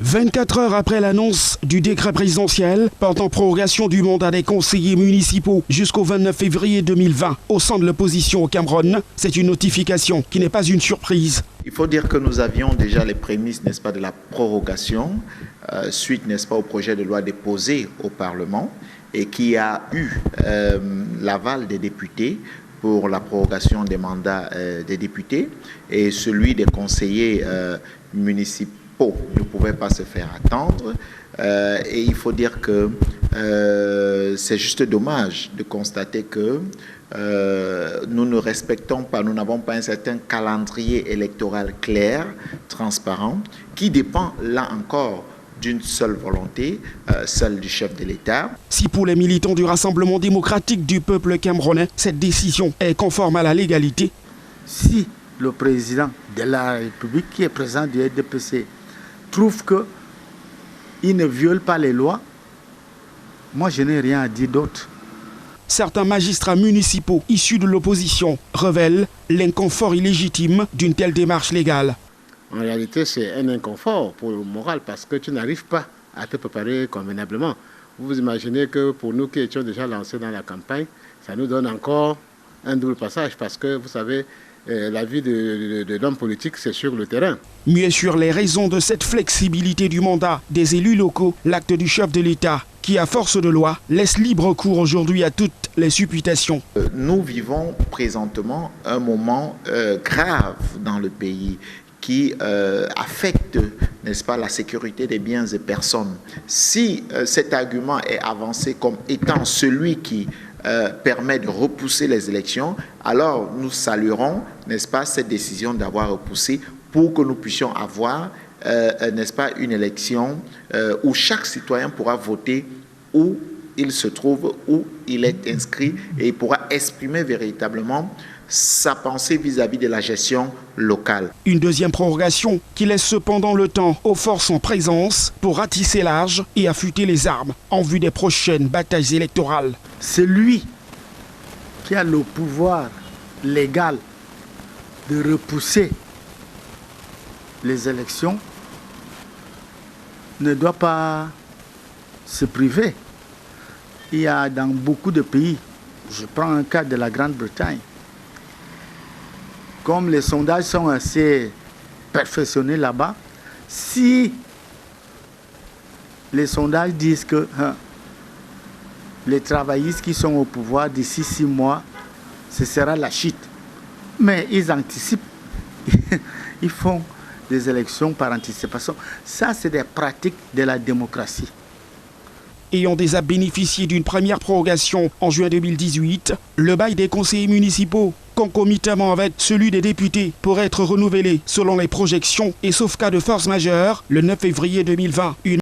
24 heures après l'annonce du décret présidentiel portant prorogation du mandat des conseillers municipaux jusqu'au 29 février 2020 au sein de l'opposition au Cameroun, c'est une notification qui n'est pas une surprise. Il faut dire que nous avions déjà les prémices, n'est-ce pas, de la prorogation, suite, n'est-ce pas, au projet de loi déposé au Parlement et qui a eu l'aval des députés pour la prorogation des mandats des députés, et celui des conseillers municipaux ne pouvait pas se faire attendre. Et il faut dire que c'est juste dommage de constater que nous ne respectons pas, nous n'avons pas un certain calendrier électoral clair, transparent, qui dépend là encore d'une seule volonté, celle du chef de l'État. Si pour les militants du Rassemblement démocratique du peuple camerounais, cette décision est conforme à la légalité. Si le président de la République, qui est président du RDPC, trouve qu'il ne viole pas les lois, moi je n'ai rien à dire d'autre. Certains magistrats municipaux issus de l'opposition révèlent l'inconfort illégitime d'une telle démarche légale. En réalité, c'est un inconfort pour le moral parce que tu n'arrives pas à te préparer convenablement. Vous vous imaginez que pour nous qui étions déjà lancés dans la campagne, ça nous donne encore un double passage parce que vous savez, la vie de l'homme politique, c'est sur le terrain. Mieux sur les raisons de cette flexibilité du mandat des élus locaux, l'acte du chef de l'État, qui à force de loi, laisse libre cours aujourd'hui à toutes les supputations. Nous vivons présentement un moment grave dans le pays qui affecte, n'est-ce pas, la sécurité des biens et personnes. Si cet argument est avancé comme étant celui qui permet de repousser les élections, alors nous saluerons, n'est-ce pas, cette décision d'avoir repoussé pour que nous puissions avoir, n'est-ce pas, une élection où chaque citoyen pourra voter où il se trouve, où il est inscrit, et il pourra exprimer véritablement sa pensée vis-à-vis de la gestion locale. Une deuxième prorogation qui laisse cependant le temps aux forces en présence pour ratisser large et affûter les armes en vue des prochaines batailles électorales. C'est lui qui a le pouvoir légal de repousser les élections, ne doit pas se priver. Il y a dans beaucoup de pays, je prends un cas de la Grande-Bretagne, comme les sondages sont assez perfectionnés là-bas, si les sondages disent que les travaillistes qui sont au pouvoir d'ici 6 mois, ce sera la chute. Mais ils anticipent, ils font des élections par anticipation. Ça, c'est des pratiques de la démocratie. Ayant déjà bénéficié d'une première prorogation en juin 2018, le bail des conseillers municipaux, concomitamment avec celui des députés, pourrait être renouvelé selon les projections et sauf cas de force majeure le 9 février 2020. Une